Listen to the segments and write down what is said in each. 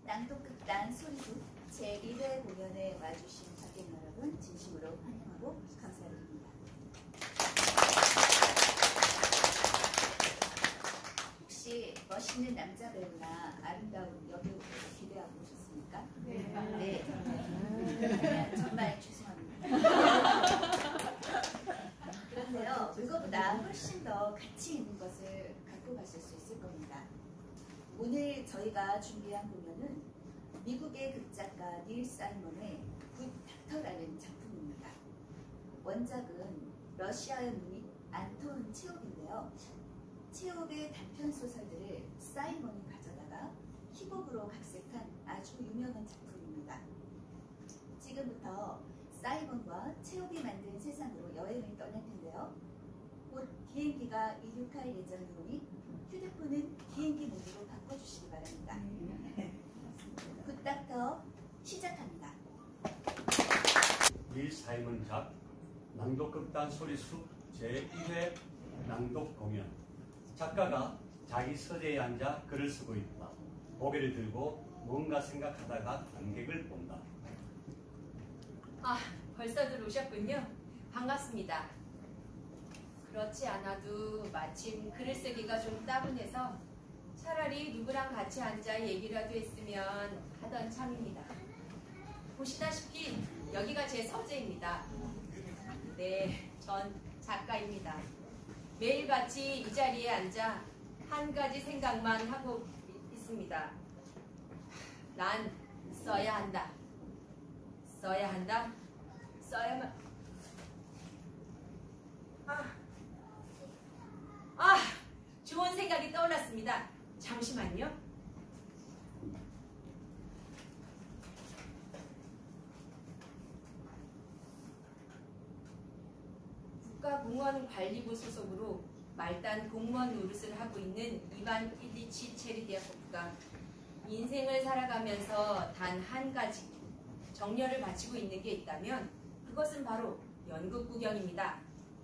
낭독극단 소리숲 제1회 공연에 와주신 관객 여러분 진심으로 환영하고 감사드립니다. 혹시 멋있는 남자 배우나 아름다운 여배우를 기대하고 오셨습니까? 네. 네, 정말 죄송합니다. 그런데요, 그것보다 훨씬 더 가치 있는 것을 갖고 가실 수 있을 겁니다. 오늘 저희가 준비한 공연은 미국의 극작가 닐 사이먼의 굿 닥터라는 작품입니다. 원작은 러시아의 문인 안톤 체홉인데요. 체홉의 단편 소설들을 사이먼이 가져다가 힙업으로 각색한 아주 유명한 작품입니다. 지금부터 사이먼과 체홉이 만든 세상으로 여행을 떠날 텐데요. 곧 비행기가 이륙할 예정이오니 휴대폰은 비행기 모드로 바꿔주시기 바랍니다. 굿닥터 시작합니다. 닐 사이먼 작 낭독극단 소리숲 제1회 낭독 공연. 작가가 자기 서재에 앉아 글을 쓰고 있다. 고개를 들고 뭔가 생각하다가 관객을 본다. 아, 벌써들 오셨군요. 반갑습니다. 그렇지 않아도 마침 글을 쓰기가 좀 따분해서 차라리 누구랑 같이 앉아 얘기라도 했으면 하던 참입니다. 보시다시피 여기가 제 서재입니다. 네, 전 작가입니다. 매일같이 이 자리에 앉아 한 가지 생각만 하고 있습니다. 난 써야 한다. 써야 한다. 써야만. 좋은 생각이 떠올랐습니다. 잠시만요. 국가공원관리부 소속으로 말단 공무원 노릇을 하고 있는 이반 일리치 체르디아코프가 인생을 살아가면서 단 한 가지 정열을 바치고 있는 게 있다면 그것은 바로 연극 구경입니다.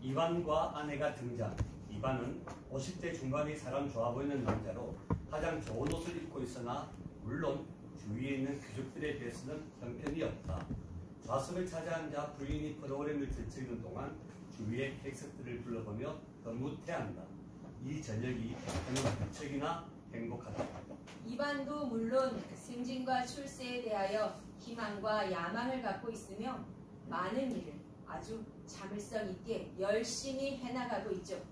이반과 아내가 등장. 이반은 50대 중반의 사람 좋아 보이는 남자로 가장 좋은 옷을 입고 있으나 물론 주위에 있는 귀족들에 비해서는 형편이 없다. 좌석을 찾아앉아 부인이 프로그램을 들추는 동안 주위의 객석들을 불러보며 흐뭇해한다. 이 저녁이 정말 무척이나 행복하다. 이반도 물론 승진과 출세에 대하여 희망과 야망을 갖고 있으며 많은 일을 아주 자물성 있게 열심히 해나가고 있죠.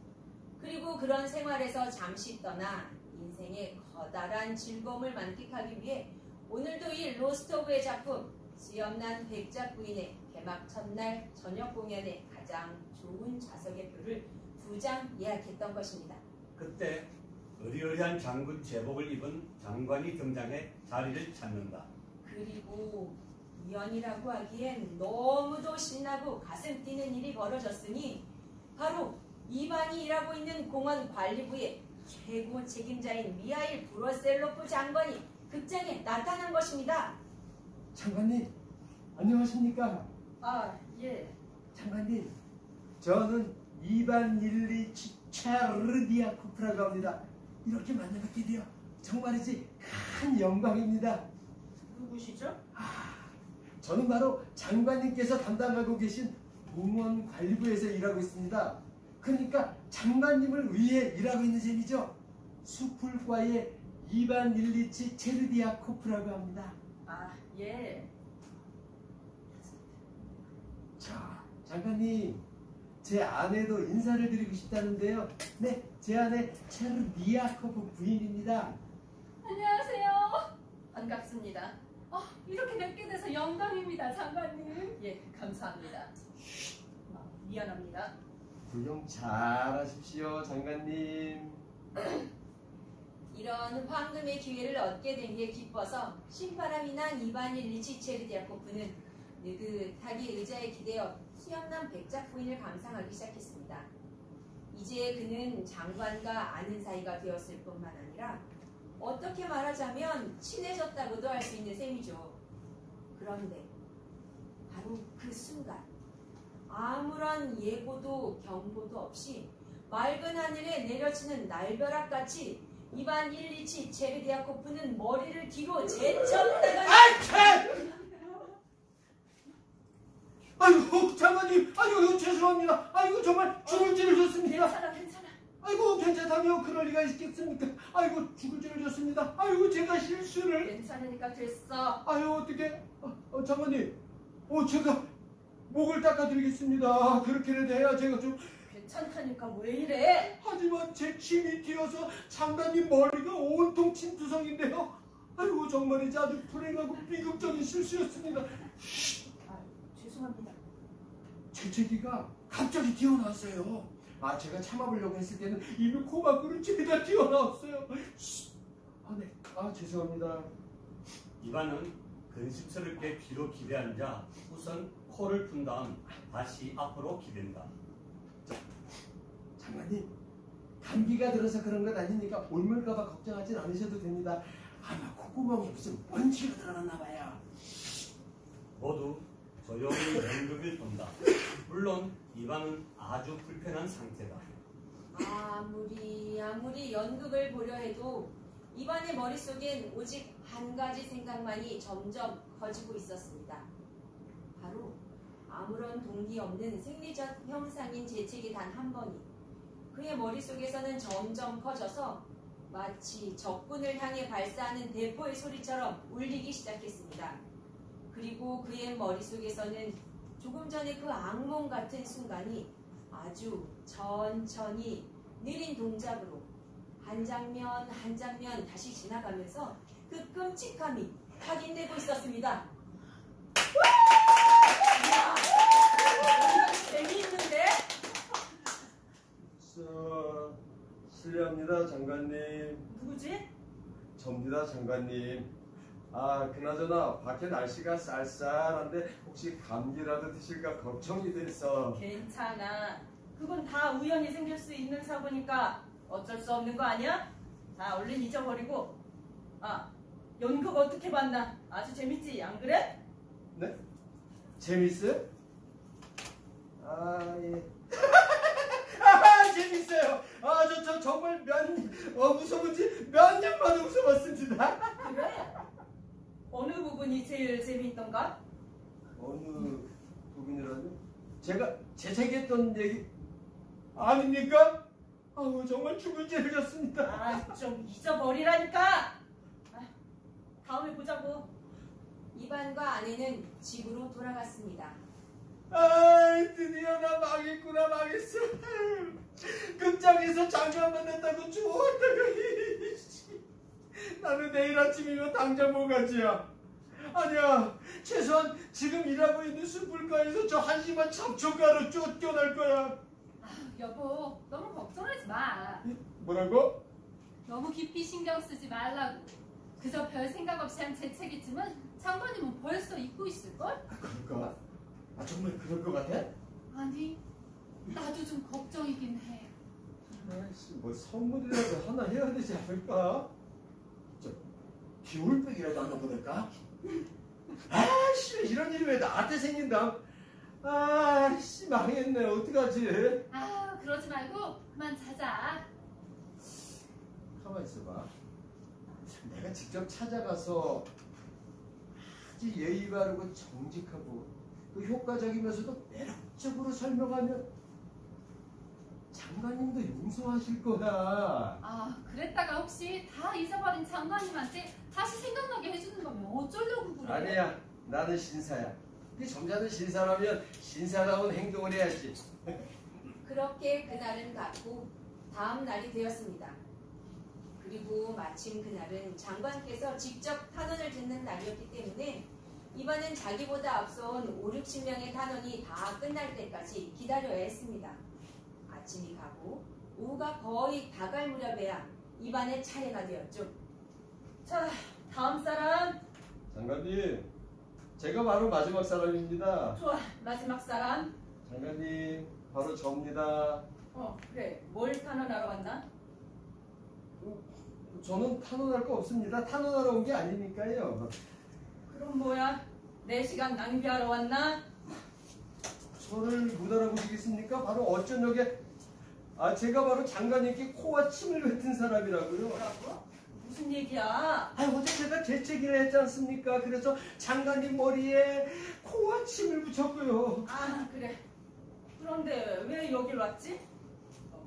그리고 그런 생활에서 잠시 떠나 인생의 커다란 즐거움을 만끽하기 위해 오늘도 이 로스토브의 작품 수염난 백작 부인의 개막 첫날 저녁 공연에 가장 좋은 좌석의 표를 2장 예약했던 것입니다. 그때 의리의리한 장군 제복을 입은 장관이 등장해 자리를 찾는다. 그리고 우연이라고 하기엔 너무도 신나고 가슴 뛰는 일이 벌어졌으니 바로 이반이 일하고 있는 공원 관리부의 최고 책임자인 미하일 브로셀로프 장관이 극장에 나타난 것입니다. 장관님, 안녕하십니까? 아, 예. 장관님, 저는 이반 일리치 체르디아코프라고 합니다. 이렇게 만나뵙게 되어 정말이지 큰 영광입니다. 누구시죠? 저는 바로 장관님께서 담당하고 계신 공원 관리부에서 일하고 있습니다. 그러니까 장관님을 위해 일하고 있는 셈이죠. 수풀과의 이반 일리치 체르디아코프라고 합니다. 아, 예. 자, 장관님, 제 아내도 인사를 드리고 싶다는데요. 네, 제 아내 체르디아코프 부인입니다. 안녕하세요. 반갑습니다. 이렇게 뵙게 돼서 영광입니다, 장관님. 예, 감사합니다. 미안합니다. 구경 잘하십시오, 장관님. 이런 황금의 기회를 얻게 된 게 기뻐서 신바람이 난 이반 일리치 체르디아코프는 느긋하게 의자에 기대어 수염난 백작 부인을 감상하기 시작했습니다. 이제 그는 장관과 아는 사이가 되었을 뿐만 아니라 어떻게 말하자면 친해졌다고도 할 수 있는 셈이죠. 그런데 바로 그 순간 아무런 예고도 경보도 없이 맑은 하늘에 내려치는 날벼락같이 이반 일리치 체르디아코프는 머리를 뒤로 제쳤다가 아이고 장관님, 아이고 죄송합니다. 아이고 정말 죽을 죄를 졌습니다. 괜찮아, 괜찮아. 아이고 괜찮다며 그럴 리가 있겠습니까? 아이고 죽을 죄를 졌습니다. 아이고 제가 실수를. 괜찮으니까 됐어. 아유 어떻게? 장관님, 제가 목을 닦아드리겠습니다. 그렇게라도 해야 제가 좀. 괜찮다니까 왜 이래? 하지만 제 침이 튀어서 장관님 머리가 온통 침투성인데요. 아이고 정말이지 아주 불행하고 비극적인 실수였습니다. 죄송합니다. 재채기가 갑자기 튀어나왔어요. 제가 참아보려고 했을 때는 이미 코 밖으로 죄다 튀어나왔어요. 네. 죄송합니다. 이반은 근심스럽게 뒤로 기대앉아 우선 코를 푼 다음 다시 앞으로 기댄다. 장관님, 감기가 들어서 그런 것 아니니까 옮을까봐 걱정하진 않으셔도 됩니다. 아마 콧구멍에 무슨 먼지가 들어갔나 봐요. 모두 조용히 연극을 본다. 물론 이반은 아주 불편한 상태다. 아무리 연극을 보려 해도 이반의 머릿속엔 오직 한 가지 생각만이 점점 커지고 있었습니다. 바로 아무런 동기 없는 생리적 형상인 재채기 단 한 번이 그의 머릿속에서는 점점 커져서 마치 적군을 향해 발사하는 대포의 소리처럼 울리기 시작했습니다. 그리고 그의 머릿속에서는 조금 전에 그 악몽 같은 순간이 아주 천천히 느린 동작으로 한 장면 한 장면 다시 지나가면서 그 끔찍함이 확인되고 있었습니다. 이야, 재미있는데? 실례합니다 장관님. 누구지? 접니다 장관님. 그나저나 밖에 날씨가 쌀쌀한데 혹시 감기라도 드실까 걱정이 돼서. 괜찮아. 그건 다 우연히 생길 수 있는 사고니까 어쩔 수 없는 거 아니야? 자, 얼른 잊어버리고. 연극 어떻게 봤나? 아주 재밌지, 안 그래? 네? 재밌어요? 예. 재밌어요. 저 정말 무서운지 몇 년 만에 웃어봤습니다. 그래? 어느 부분이 제일 재미있던가? 어느 부분이라뇨? 제가 재채기했던 얘기 아닙니까? 정말 죽을 죄를 졌습니다. 좀 잊어버리라니까. 다음에 보자고. 이반과 아내는 집으로 돌아갔습니다. 드디어 나 망했구나, 망했어. 극장에서 장면만 냈다고 좋았다가 나는 내일 아침이면 당장 못 가지야. 아니야, 최소한 지금 일하고 있는 숯불가에서 저 한심한 잡초가루 쫓겨날 거야. 여보, 너무 걱정하지 마. 뭐라고? 너무 깊이 신경 쓰지 말라고. 그저 별 생각 없이 한 재채기쯤은 장관님은 벌써 잊고 있을걸? 그럴까? 정말 그럴 것 같아? 아니, 나도 좀 걱정이긴 해. 뭐 선물이라도 하나 해야 되지 않을까? 비올백이라도 한번 보낼까? 이런 일이 왜 나한테 생긴다? 망했네. 어떡하지? 그러지 말고 그만 자자. 가만 있어봐. 내가 직접 찾아가서 아주 예의 바르고 정직하고 또 효과적이면서도 매력적으로 설명하면 장관님도 용서하실 거야. 그랬다가 혹시 다 잊어버린 장관님한테 다시 생각나게 해주는 거면 어쩌려고 그래? 아니야, 나는 신사야. 점잖은 신사라면 신사다운 행동을 해야지. 그렇게 그날은 갔고 다음 날이 되었습니다. 그리고 마침 그날은 장관께서 직접 탄원을 듣는 날이었기 때문에 이반은 자기보다 앞서온 5, 60명의 탄원이 다 끝날 때까지 기다려야 했습니다. 아침이 가고 오후가 거의 다갈 무렵에야 이반의 차례가 되었죠. 자, 다음 사람. 장관님, 제가 바로 마지막 사람입니다. 좋아, 마지막 사람. 장관님, 바로 저입니다. 그래. 뭘 탄원하러 왔나? 저는 탄원할 거 없습니다. 탄원하러 온 게 아니니까요. 그럼 뭐야? 4시간 낭비하러 왔나? 저를 못 알아보시겠습니까? 바로 어쩐 역에 제가 바로 장관님께 코와 침을 뱉은 사람이라고요. 뭐라고? 무슨 얘기야? 어제 제가 재채기를 했지 않습니까? 그래서 장관님 머리에 코와 침을 붙였고요. 아, 그래. 그런데 왜 여길 왔지?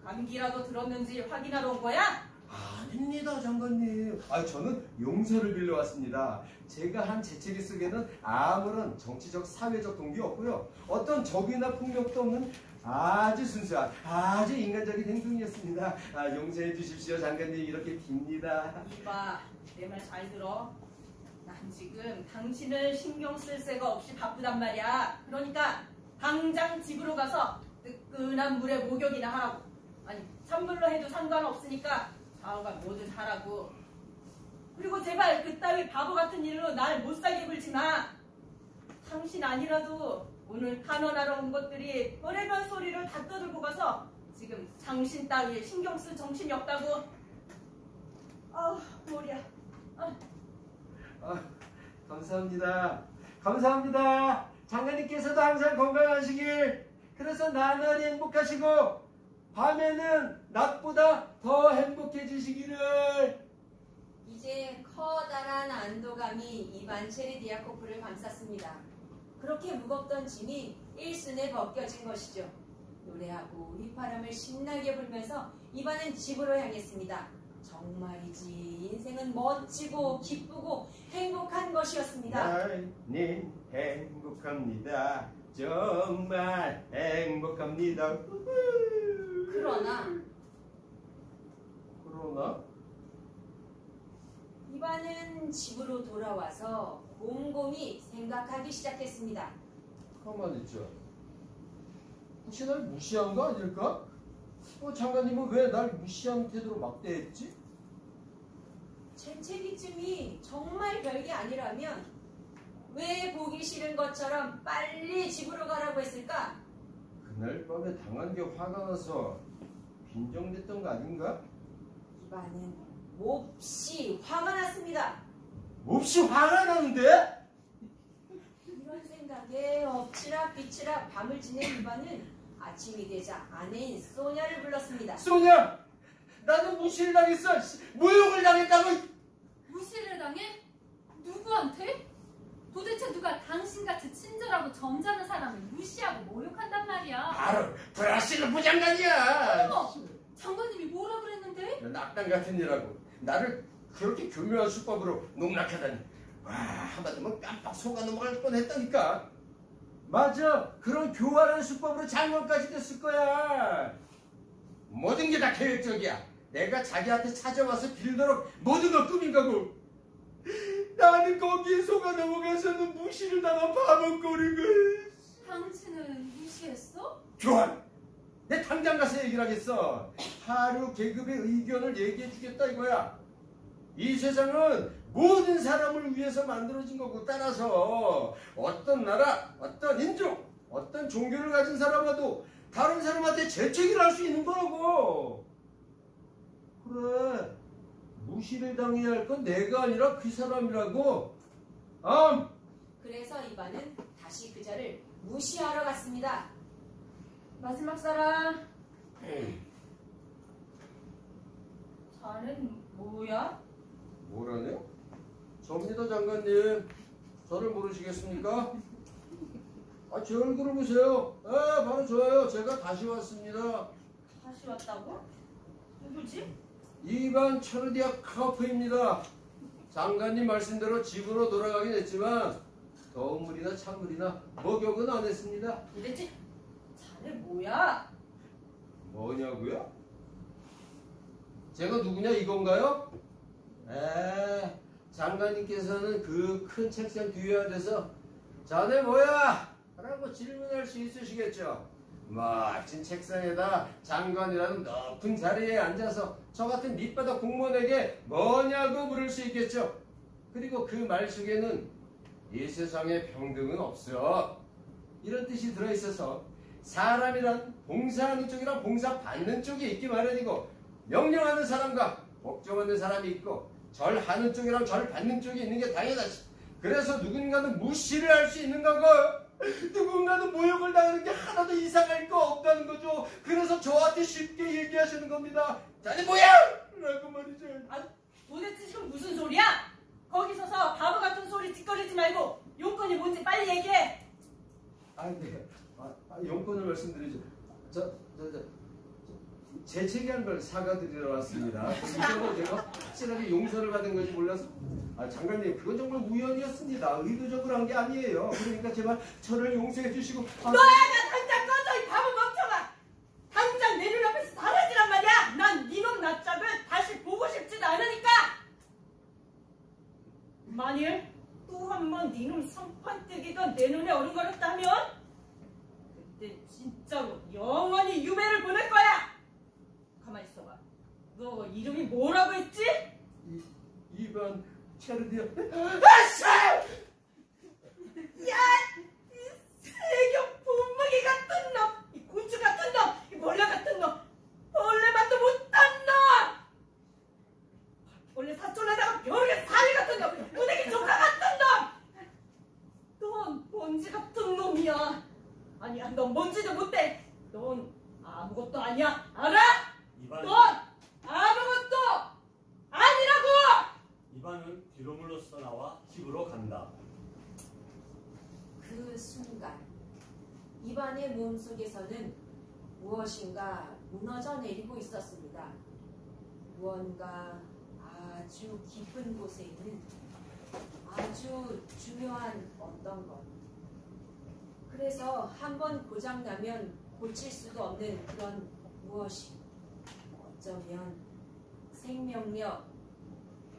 감기라도 들었는지 확인하러 온 거야? 아닙니다, 장관님. 저는 용서를 빌려 왔습니다. 제가 한 재채기 속에는 아무런 정치적, 사회적 동기 없고요. 어떤 적이나 폭력도 없는 아주 순수한, 아주 인간적인 행동이었습니다. 용서해 주십시오, 장관님. 이렇게 빕니다. 이봐, 내 말 잘 들어. 난 지금 당신을 신경 쓸 새가 없이 바쁘단 말이야. 그러니까 당장 집으로 가서 뜨끈한 물에 목욕이나 하라고. 아니, 찬물로 해도 상관없으니까 좌우가 뭐든 하라고. 그리고 제발 그따위 바보 같은 일로 날 못살게 굴지 마. 당신 아니라도 오늘 탄원하러 온 것들이 별의별 소리를 다 떠들고 가서 지금 당신 따위에 신경 쓸 정신이 없다고. 머리야. 감사합니다. 감사합니다. 장관님께서도 항상 건강하시길. 그래서 나날이 행복하시고 밤에는 낮보다 더 행복해지시기를. 이제 커다란 안도감이 이반 체리디아코프를 감쌌습니다. 그렇게 무겁던 짐이 일순에 벗겨진 것이죠. 노래하고 휘파람을 신나게 불면서 이반은 집으로 향했습니다. 정말이지 인생은 멋지고 기쁘고 행복한 것이었습니다. 나는 행복합니다. 정말 행복합니다. 그러나 이반은 집으로 돌아와서 곰곰이 생각하기 시작했습니다. 가만히 있죠. 혹시 날 무시한 거 아닐까? 장관님은 왜 날 무시한 태도로 막대했지? 재채기쯤이 정말 별게 아니라면 왜 보기 싫은 것처럼 빨리 집으로 가라고 했을까? 그날 밤에 당한 게 화가 나서 빈정댔던 거 아닌가? 이반은 몹시 화가 났습니다. 몹시 화가 나는데? 이런 생각에 엎치락 뒤치락 밤을 지낸 이반은 아침이 되자 아내인 소냐를 불렀습니다. 소냐! 나는 무시를 당했어! 모욕을 당했다고! 무시를 당해? 누구한테? 도대체 누가 당신같이 친절하고 점잖은 사람을 무시하고 모욕한단 말이야? 바로 브라실로 부장관이야! 어머! 장관님이 뭐라 그랬는데? 낙당 같은 일하고 나를 그렇게 교묘한 수법으로 농락하다니. 와, 한마디면 깜빡 속아 넘어갈 뻔했다니까. 맞아, 그런 교활한 수법으로 장관까지 됐을 거야. 모든 게 다 계획적이야. 내가 자기한테 찾아와서 빌도록 모든 걸 꾸민 거고. 나는 거기에 속아 넘어가서는 무시를 당한 바보꼴이고. 당신은 무시했어? 교환! 내 당장 가서 얘기를 하겠어. 하루 계급의 의견을 얘기해 주겠다 이거야. 이 세상은 모든 사람을 위해서 만들어진 거고, 따라서 어떤 나라, 어떤 인종, 어떤 종교를 가진 사람과도 다른 사람한테 재채기를 할 수 있는 거라고. 그래, 무시를 당해야 할 건 내가 아니라 그 사람이라고. 그래서 이반은 다시 그자를 무시하러 갔습니다. 마지막 사람. 자는 뭐야? 뭐라네요? 접니다, 장관님. 저를 모르시겠습니까? 제 얼굴을 보세요. 바로 저예요. 제가 다시 왔습니다. 다시 왔다고? 누구지? 이반 체르디아코프입니다. 장관님 말씀대로 집으로 돌아가긴 했지만 더운 물이나 찬물이나 목욕은 안 했습니다. 이랬지? 자네 뭐야? 뭐냐고요? 제가 누구냐 이건가요? 장관님께서는 그 큰 책상 뒤에 앉아서 자네 뭐야? 라고 질문할 수 있으시겠죠. 멋진 책상에다 장관이라는 높은 자리에 앉아서 저 같은 밑바닥 공무원에게 뭐냐고 물을 수 있겠죠. 그리고 그 말 속에는 이 세상에 평등은 없어, 이런 뜻이 들어있어서 사람이란 봉사하는 쪽이랑 봉사받는 쪽이 있기 마련이고, 명령하는 사람과 복종하는 사람이 있고, 절하는 쪽이랑 절받는 쪽이 있는 게 당연하지. 그래서 누군가는 무시를 할 수 있는 거고, 누군가도 모욕을 당하는 게 하나도 이상할 거 없다는 거죠. 그래서 저한테 쉽게 얘기하시는 겁니다. 자네 뭐야? 라고 말이죠. 도대체 지금 무슨 소리야? 거기 서서 바보 같은 소리 짓거리지 말고 용건이 뭔지 빨리 얘기해. 네. 용건을 말씀드리죠. 재채기한 걸 사과드리러 왔습니다. 이거는 제가 확실하게 용서를 받은 건지 몰라서. 장관님, 그건 정말 우연이었습니다. 의도적으로 한 게 아니에요. 그러니까 제발 저를 용서해 주시고. 너야, 당장 꺼져, 이 바보 멍청아. 당장 내 눈앞에서 사라지란 말이야. 난 니놈 낯짝을 다시 보고 싶지도 않으니까. 만일 또 한 번 니놈 선판뜨기가 내 눈에 어른거렸다면 그때 진짜로 영원히 유배를 보낼 거야. 가만히 있어봐. 너 이름이 뭐라고 했지? 이번 체르디아. 야! 이 세경 분무기 같은 놈! 이 곤충 같은 놈! 이 벌레 같은 놈! 벌레만도 못한 놈! 원래 사촌에다가 벼룩의 사위 같은 놈! 무대기 조카 같은 놈! 넌 먼지 같은 놈이야. 아니야, 넌 먼지도 못돼. 넌 아무것도 아니야. 알아? 넌 아무것도 아니라고! 이반은 뒤로 물러서 나와 집으로 간다. 그 순간 이반의 몸속에서는 무엇인가 무너져 내리고 있었습니다. 무언가 아주 깊은 곳에 있는 아주 중요한 어떤 것. 그래서 한번 고장나면 고칠 수도 없는 그런 무엇이, 어쩌면 생명력,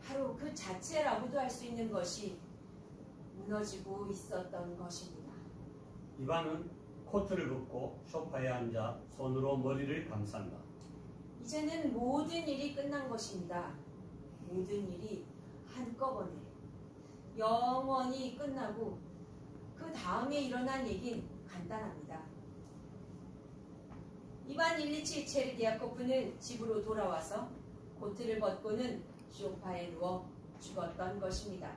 바로 그 자체라고도 할 수 있는 것이 무너지고 있었던 것입니다. 이반은 코트를 벗고 소파에 앉아 손으로 머리를 감싼다. 이제는 모든 일이 끝난 것입니다. 모든 일이 한꺼번에 영원히 끝나고 그 다음에 일어난 얘긴 간단합니다. 이반 일리치 체르디아코프는 집으로 돌아와서 코트를 벗고는 소파에 누워 죽었던 것입니다.